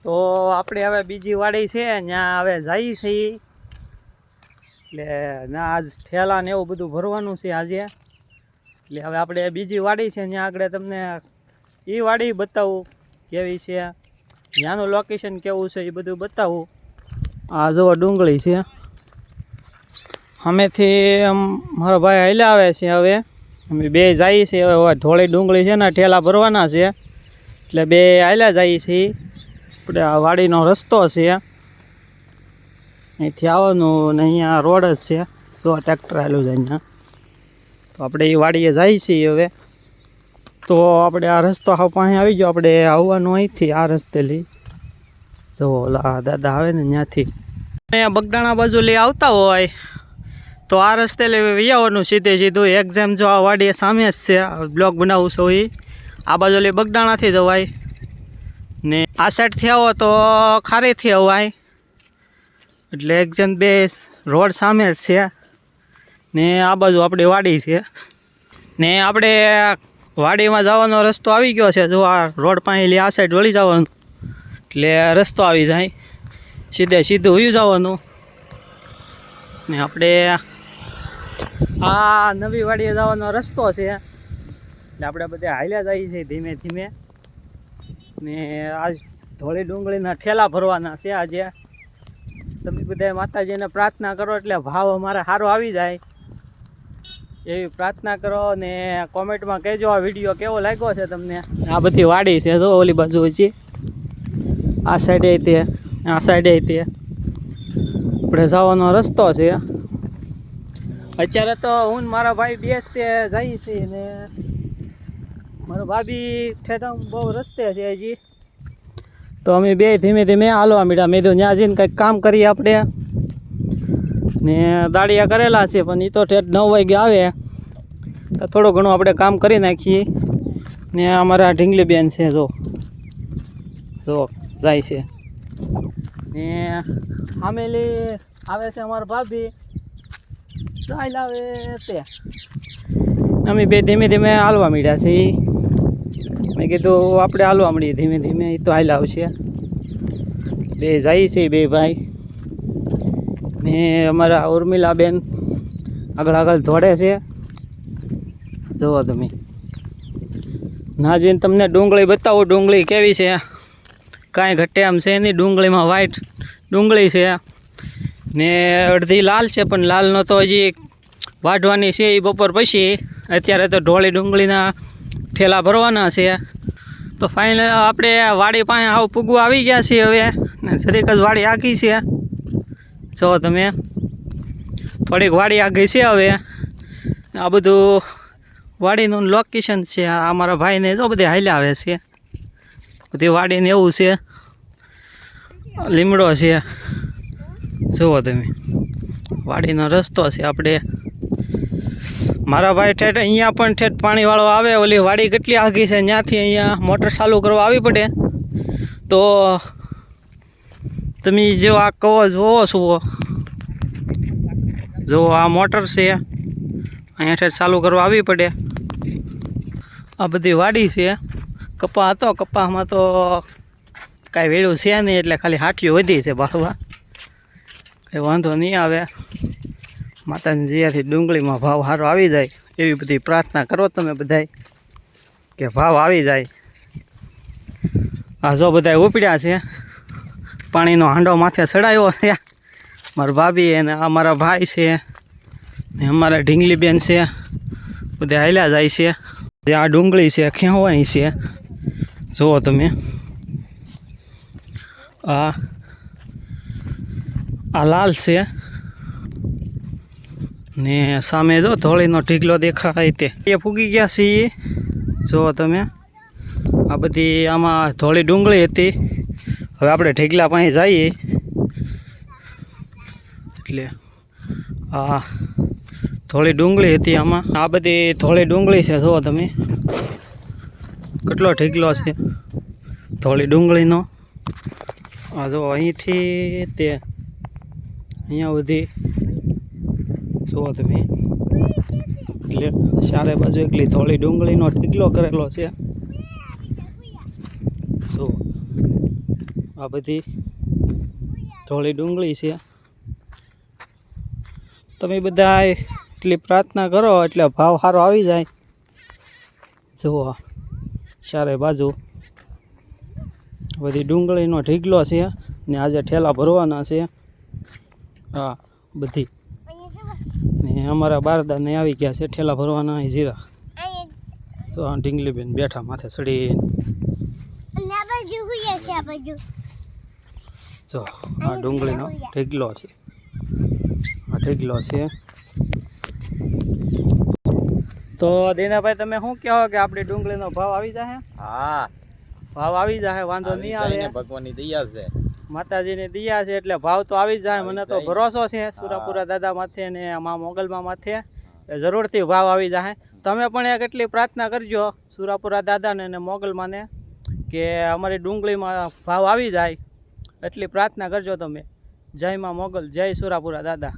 તો આપણે હવે બીજી વાડી છે ત્યાં હવે જઈએ છીએ એટલે ના આજ ઠેલા ને એવું બધું ભરવાનું છે આજે એટલે હવે આપણે બીજી વાડી છે ત્યાં આગળ તમને એ વાડી બતાવું કેવી છે ત્યાંનું લોકેશન કેવું છે એ બધું બતાવું આ જો ડુંગળી છે અમેથી મારો ભાઈ હાલ્યા આવે છે હવે અમે બે જઈએ છીએ હવે થોડી ડુંગળી છે ને ઠેલા ભરવાના છે એટલે બે હાલ્યા જઈએ છીએ આપણે આ વાડીનો રસ્તો છે અહીંથી આવવાનું ને અહીંયા રોડ જ છે જો ટ્રેક્ટર હાલ્યું છે અહીંયા તો આપણે એ વાડીએ જઈએ છીએ હવે તો આપણે આ રસ્તો હાવ પાસે આવી ગયો આપણે આવવાનું અહીંથી આ રસ્તે લઈ જો ઓલા દાદા આવે ને ત્યાંથી અહીંયા બગડાણા બાજુ લઈ આવતા હોય તો આ રસ્તે લઈ આવવાનું સીધે સીધું એક્ઝામ જો આ વાડી સામે જ છે બ્લોક બનાવું છું એ આ બાજુ લઈ બગડાણાથી જવાય ને આ સાઈડથી આવો તો ખારેથી અવાય એટલે એક્ઝામ બે રોડ સામે જ છે ને આ બાજુ આપણી વાડી છે ને આપણે વાડીમાં જવાનો રસ્તો આવી ગયો છે જો આ રોડ પાસે આ સાઈડ વળી જવાનું એટલે રસ્તો આવી જાય સીધે સીધું વયું જવાનું ને આપણે આ નવી વાડીએ જવાનો રસ્તો છે એટલે આપણે બધા હાલ્યા જઈએ છીએ ધીમે ધીમે ને આજ ધોળી ડુંગળીના ઠેલા ભરવાના છે આજે તમે બધા માતાજીને પ્રાર્થના કરો એટલે ભાવ અમારે સારો આવી જાય એવી પ્રાર્થના કરો ને કોમેન્ટમાં કહેજો આ વિડીયો કેવો લાગ્યો છે તમને આ બધી વાડી છે જો ઓલી બાજુ છે આ સાઈડે તે આ સાઈડે તે આપણે જવાનો રસ્તો છે અત્યારે તો હું મારા ભાઈ બેસતે જઈએ છીએ ને મારો ભાભી ઠેઠા બહુ રસ્તે છે હજી તો અમે બે ધીમે ધીમે હાલવા મીડા મેં તો ત્યાં જઈને કંઈક કામ કરીએ આપણે ને દાળિયા કરેલા છે પણ એ તો ઠેઠ 9 વાગે આવે તો થોડું ઘણું આપણે કામ કરી નાખીએ ને અમારા ઢીંગલી બેન છે જો જાય છે ને આમેલી આવે છે અમારા ભાભી ચાલ આવે તે અમે બે ધીમે ધીમે હાલવા માંડ્યા છીએ મેં કીધું આપણે હાલવા મળીએ ધીમે ધીમે એ તો હાલ આવશે બે જાય છે બે ભાઈ ને અમારા ઉર્મિલાબેન આગળ આગળ દોડે છે જુઓ તમે ના જઈને તમને ડુંગળી બતાવું ડુંગળી કેવી છે કાંઈ ઘટે આમ છે નહીં ડુંગળીમાં વ્હાઈટ ડુંગળી છે ને અડધી લાલ છે પણ લાલનો તો હજી વાઢવાની છે એ બપોર પછી અત્યારે તો ઢોળી ડુંગળીના ઠેલા ભરવાના છે તો ફાઇનલ આપણે વાડી પાસે આવ પૂગવા આવી ગયા છીએ હવે ને જરીક જ વાડી આગી છે જો તમે થોડીક વાડી આગી છે હવે આ બધું વાડીનું લોકેશન છે આ અમારા ભાઈને જો બધે હાલ્યા આવે છે બધી વાડીને એવું છે લીમડો છે જુઓ તમે વાડીનો રસ્તો છે આપણે મારા ભાઈ ઠેઠ અહીંયા પણ ઠેઠ પાણીવાળો આવે ઓલી વાડી કેટલી આઘી છે ત્યાંથી અહીંયા મોટર ચાલુ કરવા આવી પડે તો તમે જો આ કહો જોવો છો જો આ મોટર છે અહીંયા ઠેઠ ચાલુ કરવા આવી પડે આ બધી વાડી છે કપા હતો કપાસમાં તો કાંઈ વેળું છે નહીં એટલે ખાલી હાટીઓ વધી છે બાળવા કંઈ વાંધો નહીં આવે માતાજી જ્યાંથી ડુંગળીમાં ભાવ સારો આવી જાય એવી બધી પ્રાર્થના કરો તમે બધાય કે ભાવ આવી જાય આ જો બધા ઉપડ્યા છે પાણીનો હાંડો માથે ચડાવ્યો છે મારા ભાભી અને અમારા ભાઈ છે ને અમારા ઢીંગલી બેન છે બધા હાલ્યા જાય છે જે આ ડુંગળી છે ખેવાની છે જુઓ તમે આ લાલ છે ને સામે જો ધોળીનો ઢીગલો દેખાય તે એ ફૂગી ગયા છીએ જુઓ તમે આ બધી આમાં ધોળી ડુંગળી હતી હવે આપણે ઢીગલા પાસે જઈએ એટલે આ ધોળી ડુંગળી હતી આમાં આ બધી ધોળી ડુંગળી છે જુઓ તમે કેટલો ઢીગલો છે ધોળી ડુંગળીનો આ જો અહીંથી તે અહીંયા સુધી જુઓ તમે એટલે ચારે બાજુ એકલી ધોળી ડુંગળીનો ઢીગલો કરેલો છે જુઓ આ બધી ધોળી ડુંગળી છે. તમે બધા એટલી પ્રાર્થના કરો એટલે ભાવ સારો આવી જાય. જુઓ ચારે બાજુ બધી ડુંગળીનો ઢીગલો છે ને આજે ઠેલા ભરવાના છે. હા બધી ને અમારા બારદાને આવી ગયા છે ઠેલા ભરવાના. અહીં જીરા તો ઢીંગલીબેન બેઠા માથે ચડીને. જો આ ડુંગળીનો ઢીગલો છે. આ ઢીગલો છે. તો દીનાભાઈ તમે શું કહો કે આપણી ડુંગળીનો ભાવ આવી જશે? હા ભાવ આવી જાય, વાંધો નહીં આવે. ભગવાનની દયા છે, માતાજીની દયા છે એટલે ભાવ તો આવી જાય. મને તો ભરોસો છે સુરાપુરા દાદા માથે ને મા મોગલમાં માથે જરૂરથી ભાવ આવી જાય. તમે પણ એક એટલી પ્રાર્થના કરજો સુરાપુરા દાદાને ને મોગલમાંને કે અમારી ડુંગળીમાં ભાવ આવી જાય. એટલી પ્રાર્થના કરજો તમે. જય મા મોગલ, જય સુરાપુરા દાદા.